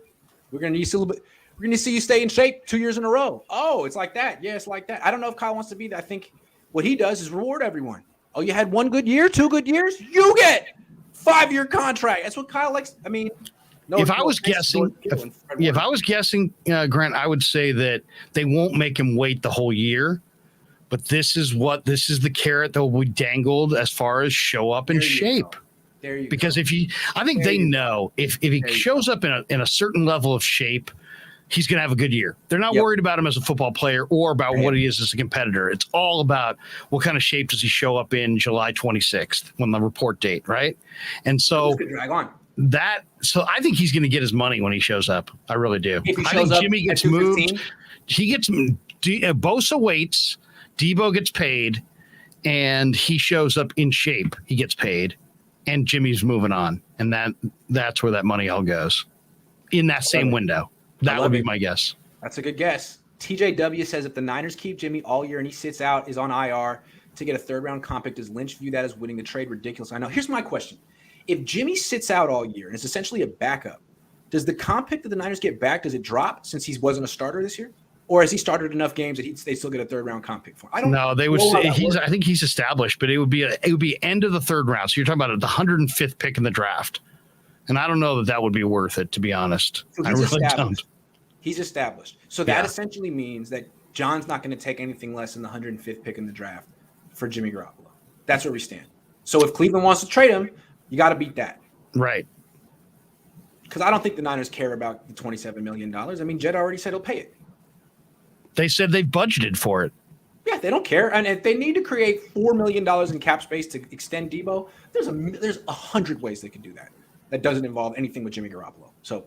We're going to need a little bit. We're going to see you stay in shape 2 years in a row. Oh, it's like that. Yeah, it's like that. I don't know if Kyle wants to be that. I think what he does is reward everyone. Oh, you had 1 good year, 2 good years? You get 5-year contract. That's what Kyle likes. I mean, if I was guessing, Grant, I would say that they won't make him wait the whole year. But this is the carrot that will be dangled as far as show up in shape. There you because go. I think they know if he shows up in a certain level of shape, he's going to have a good year. They're not worried about him as a football player or about what he is as a competitor. It's all about what kind of shape does he show up in July 26th when the report date, right? And so drag on. So I think he's going to get his money when he shows up. I really do. If he I shows think up Jimmy gets moved. He gets Bosa waits. Debo gets paid, and he shows up in shape. He gets paid, and Jimmy's moving on, and that's where that money all goes in that same window. That would be my guess. That's a good guess. TJW says if the Niners keep Jimmy all year and he sits out, is on IR to get a 3rd-round comp pick, does Lynch view that as winning the trade? Ridiculous. I know. Here's my question. If Jimmy sits out all year and is essentially a backup, does the comp pick that the Niners get back, does it drop since he wasn't a starter this year? Or has he started enough games that they still get a 3rd-round comp pick for him? I don't know. They would say I think he's established, but it would be end of the 3rd round. So you're talking about the 105th pick in the draft. And I don't know that would be worth it, to be honest. So I really don't. He's established. So that essentially means that John's not going to take anything less than the 105th pick in the draft for Jimmy Garoppolo. That's where we stand. So if Cleveland wants to trade him, you got to beat that. Right. Because I don't think the Niners care about the $27 million. I mean, Jed already said he'll pay it. They said they've budgeted for it. Yeah, they don't care. And if they need to create $4 million in cap space to extend Debo, there's 100 ways they can do that. That doesn't involve anything with Jimmy Garoppolo. So,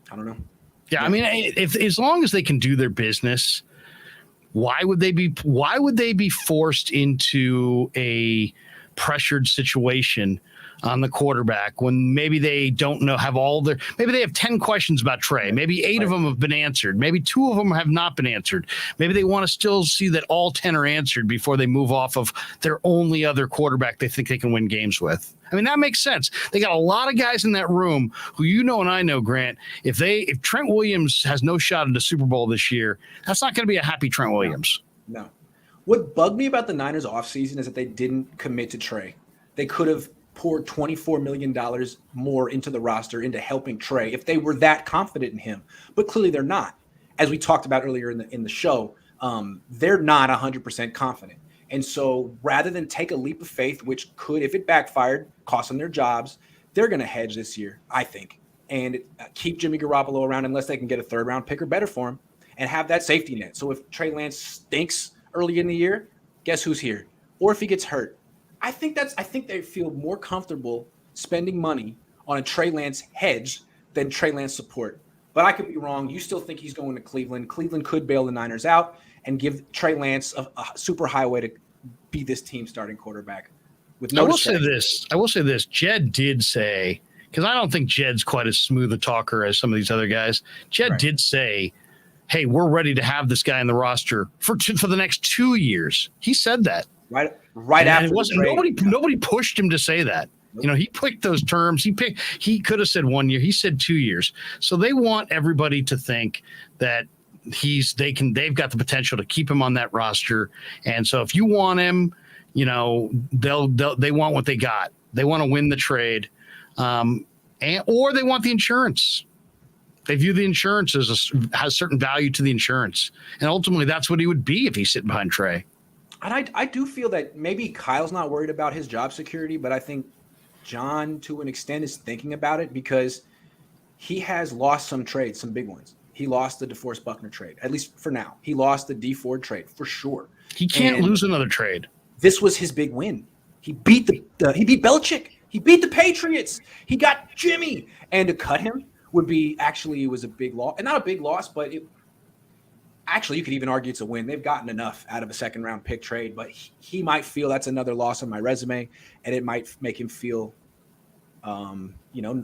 I don't know. Yeah, I mean, if as long as they can do their business, why would they be forced into a pressured situation on the quarterback when maybe they don't know, maybe they have 10 questions about Trey. Maybe 8 of them have been answered. Maybe 2 of them have not been answered. Maybe they want to still see that all 10 are answered before they move off of their only other quarterback they think they can win games with. I mean, that makes sense. They got a lot of guys in that room who and I know, Grant, if Trent Williams has no shot at the Super Bowl this year, that's not going to be a happy Trent Williams. No. What bugged me about the Niners offseason is that they didn't commit to Trey. They could have poured $24 million more into the roster, into helping Trey, if they were that confident in him. But clearly they're not. As we talked about earlier in the show, they're not 100% confident. And so rather than take a leap of faith, which could, if it backfired, cost them their jobs, they're going to hedge this year, I think, and keep Jimmy Garoppolo around unless they can get a 3rd-round pick or better for him and have that safety net. So if Trey Lance stinks early in the year, guess who's here? Or if he gets hurt. I think they feel more comfortable spending money on a Trey Lance hedge than Trey Lance support. But I could be wrong. You still think he's going to Cleveland. Cleveland could bail the Niners out and give Trey Lance a super highway to be this team's starting quarterback. With no I will say this. Jed did say, because I don't think Jed's quite as smooth a talker as some of these other guys. Jed did say, hey, we're ready to have this guy in the roster for the next 2 years. He said that. Right after it wasn't nobody pushed him to say that. Nope. He picked those terms. He could have said 1 year. He said 2 years. So they want everybody to think that they've got the potential to keep him on that roster. And so if you want him, they want what they got. They want to win the trade, or they want the insurance. They view the insurance has certain value to the insurance, and ultimately that's what he would be if he's sitting behind Trey. And I do feel that maybe Kyle's not worried about his job security, but I think John, to an extent, is thinking about it because he has lost some trades, some big ones. He lost the DeForest Buckner trade, at least for now. He lost the D Ford trade for sure. He can't lose another trade. This was his big win. He beat he beat Belichick. He beat the Patriots. He got Jimmy, and to cut him it was a big loss, and not a big loss, but actually, you could even argue it's a win. They've gotten enough out of a 2nd-round pick trade, but he might feel that's another loss on my resume, and it might make him feel,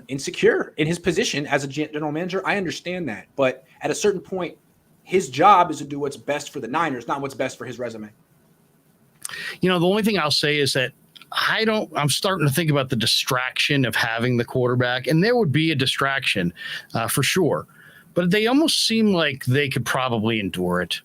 insecure in his position as a general manager. I understand that, but at a certain point, his job is to do what's best for the Niners, not what's best for his resume. The only thing I'll say is that I'm starting to think about the distraction of having the quarterback, and there would be a distraction for sure. but they almost seem like they could probably endure it.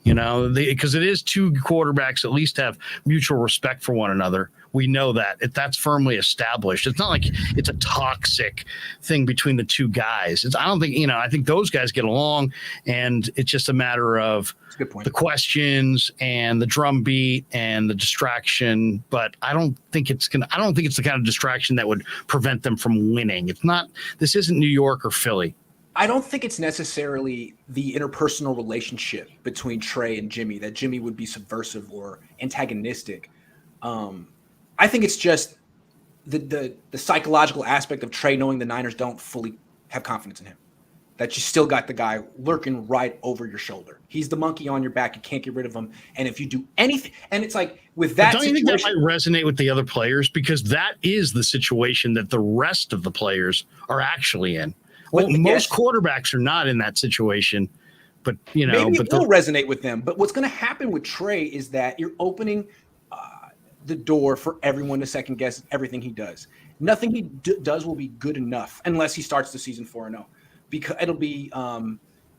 Because it is two quarterbacks at least have mutual respect for one another. We know that that's firmly established. It's not like it's a toxic thing between the two guys. I don't think, I think those guys get along, and it's just a matter of the questions and the drum beat and the distraction. But I don't think it's the kind of distraction that would prevent them from winning. This isn't New York or Philly. I don't think it's necessarily the interpersonal relationship between Trey and Jimmy, that Jimmy would be subversive or antagonistic. I think it's just the psychological aspect of Trey knowing the Niners don't fully have confidence in him, that you still got the guy lurking right over your shoulder. He's the monkey on your back. You can't get rid of him. And if you do anything, and it's like with that, don't you think that might resonate with the other players? Because that is the situation that the rest of the players are actually in. Well, most quarterbacks are not in that situation, but maybe it will resonate with them. But what's going to happen with Trey is that you're opening the door for everyone to second guess everything he does. Nothing he does will be good enough unless he starts the season 4-0, because it'll be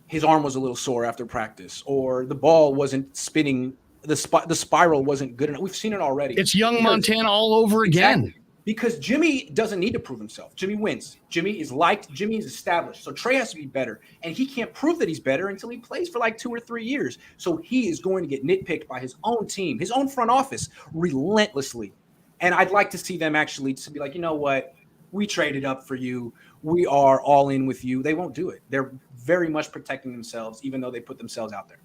his arm was a little sore after practice, or the ball wasn't spinning, the spiral wasn't good enough. We've seen it already. It's young Montana all over again. Exactly. Because Jimmy doesn't need to prove himself. Jimmy wins. Jimmy is liked. Jimmy is established. So Trey has to be better. And he can't prove that he's better until he plays for like 2 or 3 years. So he is going to get nitpicked by his own team, his own front office, relentlessly. And I'd like to see them actually to be like, you know what? We traded up for you. We are all in with you. They won't do it. They're very much protecting themselves, even though they put themselves out there.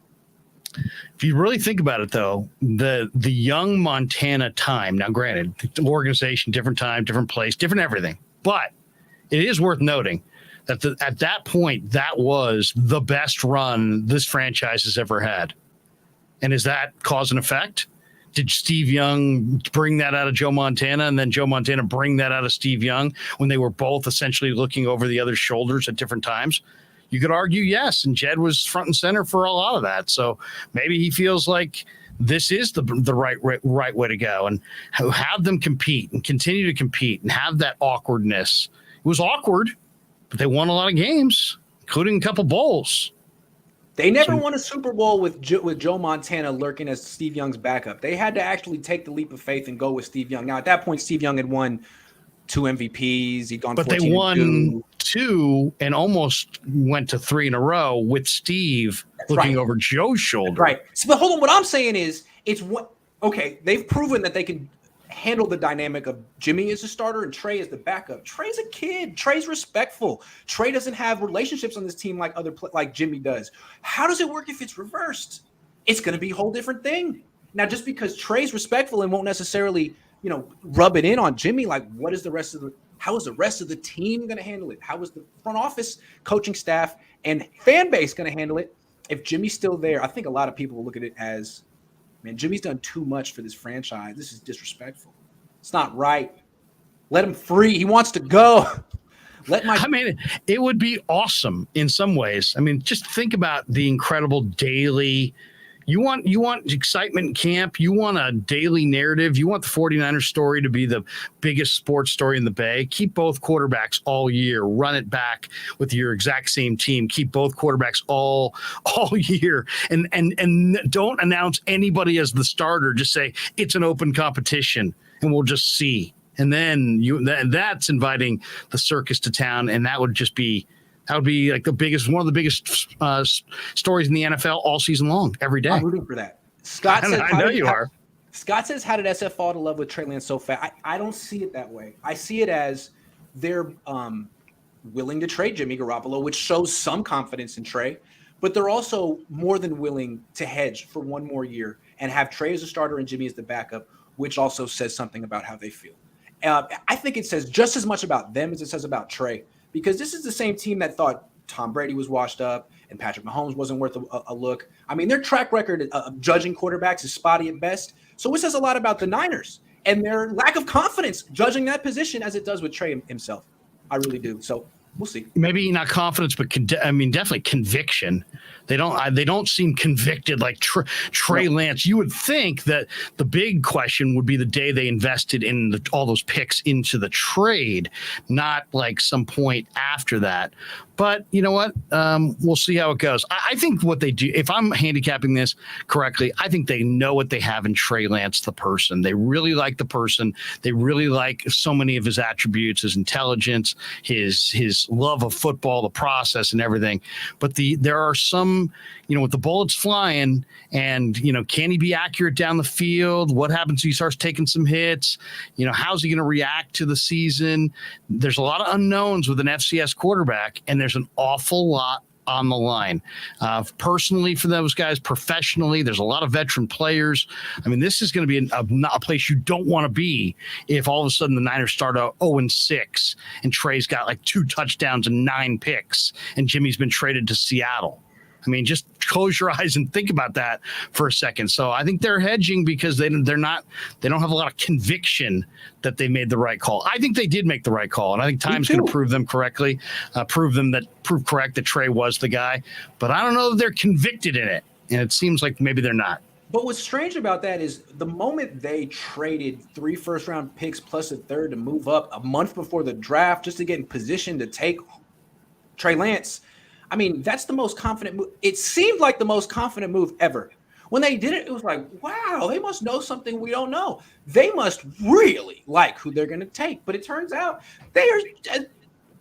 If you really think about it, though, the young Montana time, now granted, organization, different time, different place, different everything, but it is worth noting that at that point, that was the best run this franchise has ever had. And is that cause and effect? Did Steve Young bring that out of Joe Montana, and then Joe Montana bring that out of Steve Young when they were both essentially looking over the other's shoulders at different times? You could argue yes, and Jed was front and center for a lot of that. So maybe he feels like this is the right way to go, and have them compete and continue to compete and have that awkwardness. It was awkward, but they won a lot of games, including a couple bowls. They never won a Super Bowl with Joe Montana lurking as Steve Young's backup. They had to actually take the leap of faith and go with Steve Young. Now, at that point, Steve Young had won 2 MVPs. He'd gone 14-2. But they won 2 and almost went to 3 in a row with Steve looking over Joe's shoulder. Right. So, but hold on. What I'm saying is, they've proven that they can handle the dynamic of Jimmy as a starter and Trey as the backup. Trey's a kid. Trey's respectful. Trey doesn't have relationships on this team like Jimmy does. How does it work if it's reversed? It's going to be a whole different thing. Now, just because Trey's respectful and won't necessarily, rub it in on Jimmy, like how is the rest of the team going to handle it? How is the front office, coaching staff, and fan base going to handle it? If Jimmy's still there, I think a lot of people will look at it as, man, Jimmy's done too much for this franchise. This is disrespectful. It's not right. Let him free. He wants to go. It would be awesome in some ways. I mean, just think about the incredible daily. You want excitement in camp. You want a daily narrative. You want the 49ers story to be the biggest sports story in the Bay. Keep both quarterbacks all year. Run it back with your exact same team. Keep both quarterbacks all year. And don't announce anybody as the starter. Just say it's an open competition, and we'll just see. And then that's inviting the circus to town, and that would be like one of the biggest stories in the NFL all season long, every day. I'm rooting for that. Scott says, I know you are. Scott says, how did SF fall to love with Trey Lance so fast? I don't see it that way. I see it as they're willing to trade Jimmy Garoppolo, which shows some confidence in Trey, but they're also more than willing to hedge for one more year and have Trey as a starter and Jimmy as the backup, which also says something about how they feel. I think it says just as much about them as it says about Trey. Because this is the same team that thought Tom Brady was washed up and Patrick Mahomes wasn't worth a look. I mean, their track record of judging quarterbacks is spotty at best. So it says a lot about the Niners and their lack of confidence judging that position as it does with Trey himself. I really do. So We'll see. Maybe not confidence, but definitely conviction. They don't seem convicted like Trey Lance. You would think that the big question would be the day they invested in all those picks into the trade, not like some point after that. But you know what? We'll see how it goes. I think what they do, if I'm handicapping this correctly, I think they know what they have in Trey Lance, the person. They really like the person. They really like so many of his attributes, his intelligence, his love of football, the process, and everything. But there are some, with the bullets flying, and can he be accurate down the field? What happens if he starts taking some hits? How's he going to react to the season? There's a lot of unknowns with an FCS quarterback, and there's an awful lot on the line. Personally, for those guys, professionally, there's a lot of veteran players. I mean, this is going to be a place you don't want to be if all of a sudden the Niners start out 0-6 and Trey's got like 2 touchdowns and 9 picks, and Jimmy's been traded to Seattle. I mean, just close your eyes and think about that for a second. So I think they're hedging because they don't have a lot of conviction that they made the right call. I think they did make the right call, and I think time's going to prove them correctly, prove correct that Trey was the guy. But I don't know that they're convicted in it, and it seems like maybe they're not. But what's strange about that is the moment they traded 3 first-round picks plus a third to move up a month before the draft just to get in position to take Trey Lance. I mean, that's the most confident move. It seemed like the most confident move ever. When they did it, it was like, wow, they must know something we don't know. They must really like who they're going to take. But it turns out they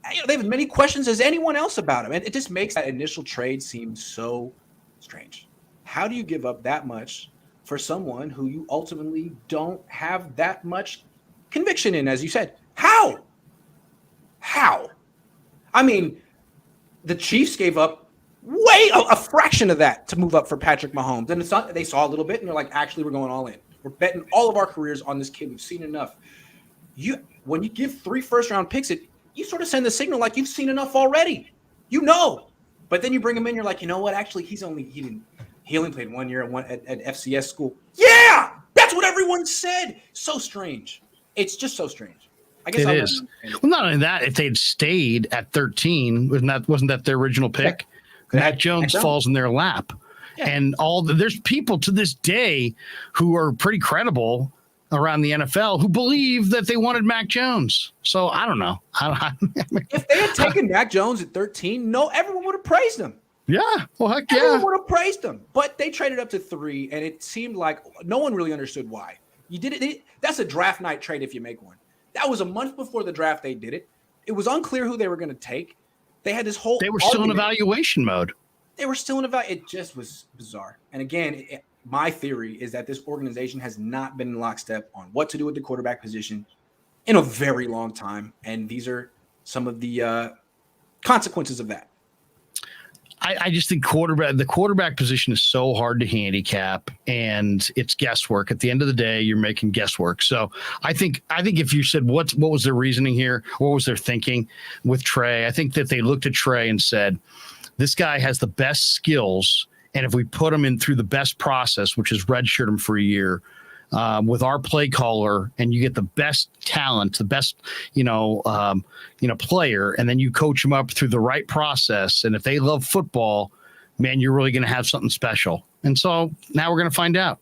have as many questions as anyone else about him. And it just makes that initial trade seem so strange. How do you give up that much for someone who you ultimately don't have that much conviction in, as you said? How? I mean, the Chiefs gave up a fraction of that to move up for Patrick Mahomes. And they saw a little bit, and they're like, actually, we're going all in. We're betting all of our careers on this kid. We've seen enough. When you give 3 first-round picks, you sort of send the signal like you've seen enough already. But then you bring him in, you're like, you know what? Actually, he only played 1 year at FCS school. Yeah, that's what everyone said. So strange. It's just so strange. I guess it is. Well, not only that, if they'd stayed at 13, wasn't that their original pick? Yeah. Mac Jones falls in their lap. Yeah. And there's people to this day who are pretty credible around the NFL who believe that they wanted Mac Jones. So I don't know. If they had taken Mac Jones at 13, everyone would have praised him. Yeah. Well, heck yeah. Everyone would have praised him. But they traded up to 3, and it seemed like no one really understood why. You did it. That's a draft night trade if you make one. That was a month before the draft they did it. It was unclear who they were going to take. They had this whole They were still in evaluation mode. They were still in evaluation. It just was bizarre. And again, my theory is that this organization has not been in lockstep on what to do with the quarterback position in a very long time. And these are some of the consequences of that. I just think the quarterback position is so hard to handicap, and it's guesswork. At the end of the day, you're making guesswork. So I think if you said what was their reasoning here, what was their thinking with Trey, I think that they looked at Trey and said, this guy has the best skills, and if we put him in through the best process, which is redshirt him for a year, with our play caller, and you get the best talent, the best, player, and then you coach them up through the right process. And if they love football, man, you're really going to have something special. And so now we're going to find out.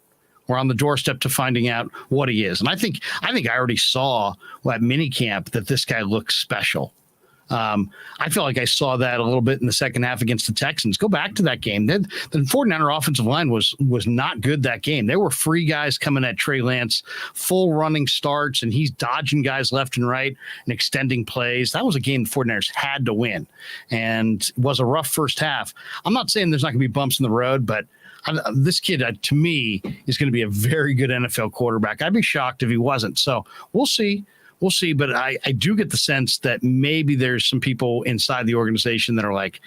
We're on the doorstep to finding out what he is. And I think I already saw at minicamp that this guy looks special. I feel like I saw that a little bit in the second half against the Texans. Go back to that game. The 49er offensive line was not good that game. There were free guys coming at Trey Lance, full running starts, and he's dodging guys left and right and extending plays. That was a game the 49ers had to win, and it was a rough first half. I'm not saying there's not going to be bumps in the road, but this kid, to me, is going to be a very good NFL quarterback. I'd be shocked if he wasn't. So we'll see. We'll see, but I do get the sense that maybe there's some people inside the organization that are like,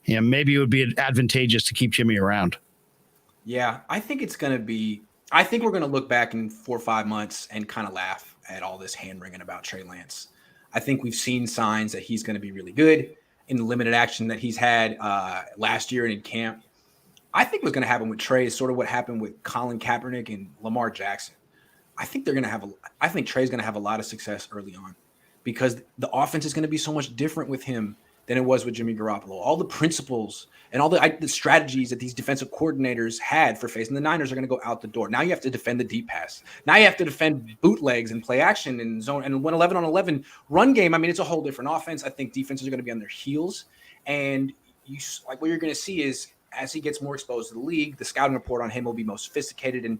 maybe it would be advantageous to keep Jimmy around. Yeah, I think we're going to look back in 4 or 5 months and kind of laugh at all this hand-wringing about Trey Lance. I think we've seen signs that he's going to be really good in the limited action that he's had last year and in camp. I think what's going to happen with Trey is sort of what happened with Colin Kaepernick and Lamar Jackson. I think Trey's going to have a lot of success early on because the offense is going to be so much different with him than it was with Jimmy Garoppolo. All the principles and all the strategies that these defensive coordinators had for facing the Niners are going to go out the door. Now you have to defend the deep pass. Now you have to defend bootlegs and play action and zone and 11 on 11 run game. I mean, it's a whole different offense. I think defenses are going to be on their heels. And what you're going to see is as he gets more exposed to the league, the scouting report on him will be more sophisticated and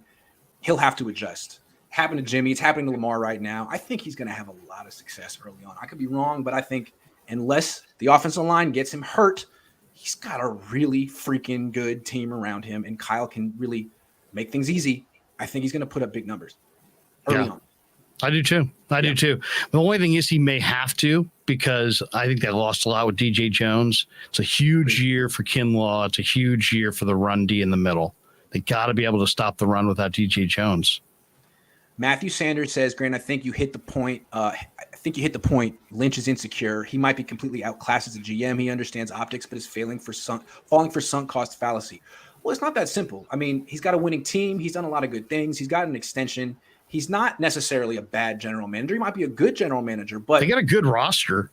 he'll have to adjust. Happened to Jimmy. It's happening to Lamar right now. I think he's going to have a lot of success early on. I could be wrong, but I think unless the offensive line gets him hurt, he's got a really freaking good team around him, and Kyle can really make things easy. I think he's going to put up big numbers early on. I do too. I do too. The only thing is he may have to, because I think they lost a lot with DJ Jones. It's a huge year for Kinlaw. It's a huge year for the run D in the middle. They got to be able to stop the run without DJ Jones. Matthew Sanders says, Grant, I think you hit the point. Lynch is insecure. He might be completely outclassed as a GM. He understands optics, but is falling for sunk cost fallacy. Well, it's not that simple. I mean, he's got a winning team. He's done a lot of good things. He's got an extension. He's not necessarily a bad general manager. He might be a good general manager, but they got a good roster.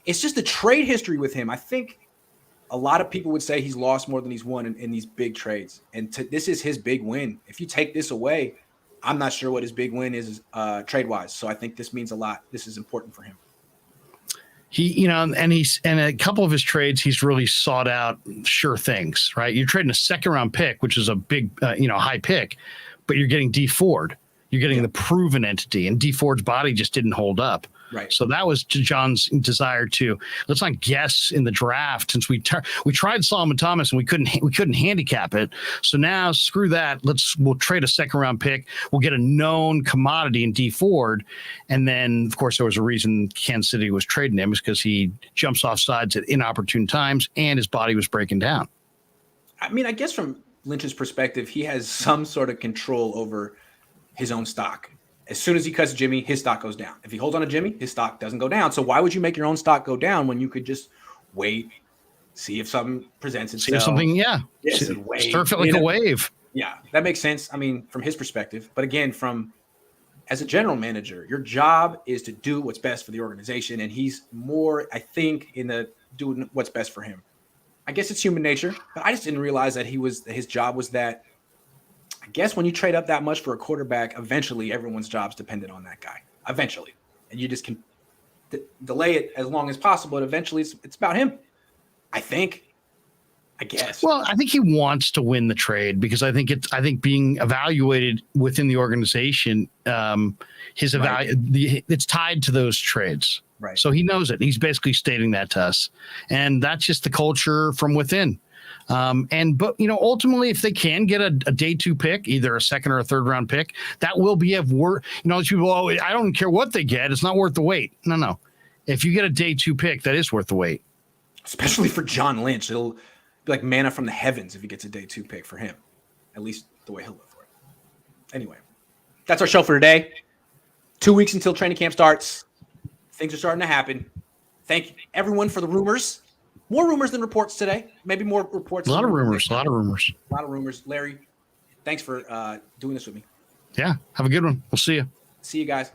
It's just the trade history with him. I think a lot of people would say he's lost more than he's won in these big trades. And this is his big win. If you take this away, I'm not sure what his big win is trade-wise. So I think this means a lot. This is important for him. And a couple of his trades, he's really sought out sure things, right? You're trading a second-round pick, which is a big, high pick, but you're getting D Ford. You're getting the proven entity, and D Ford's body just didn't hold up. Right. So that was John's desire to let's not guess in the draft, since we tried Solomon Thomas and we couldn't handicap it. So now screw that. We'll trade a second round pick. We'll get a known commodity in D Ford, and then of course there was a reason Kansas City was trading him, is because he jumps off sides at inopportune times and his body was breaking down. I mean, I guess from Lynch's perspective, he has some sort of control over his own stock. As soon as he cuts Jimmy, his stock goes down. If he holds on to Jimmy, his stock doesn't go down. So why would you make your own stock go down when you could just wait, see if something presents itself? See if something, surf it like a wave. Yeah, that makes sense. I mean, from his perspective. But again, as a general manager, your job is to do what's best for the organization. And he's more, I think, in doing what's best for him. I guess it's human nature, but I just didn't realize that his job was that. I guess when you trade up that much for a quarterback, eventually everyone's job's dependent on that guy. Eventually. And you just can delay it as long as possible. But eventually it's about him. I guess. Well, I think he wants to win the trade, because I think being evaluated within the organization, it's tied to those trades. Right. So he knows it. He's basically stating that to us. And that's just the culture from within. But ultimately, if they can get a day 2 pick, either a second or a third round pick, that will be worth. People, I don't care what they get; it's not worth the wait. No. If you get a day 2 pick, that is worth the wait. Especially for John Lynch, it'll be like manna from the heavens if he gets a day 2 pick for him. At least the way he'll look for it. Anyway, that's our show for today. 2 weeks until training camp starts. Things are starting to happen. Thank you, everyone, for the rumors. More rumors than reports today. Maybe more reports. A lot of rumors. Larry, thanks for doing this with me. Yeah. Have a good one. We'll see you. See you guys.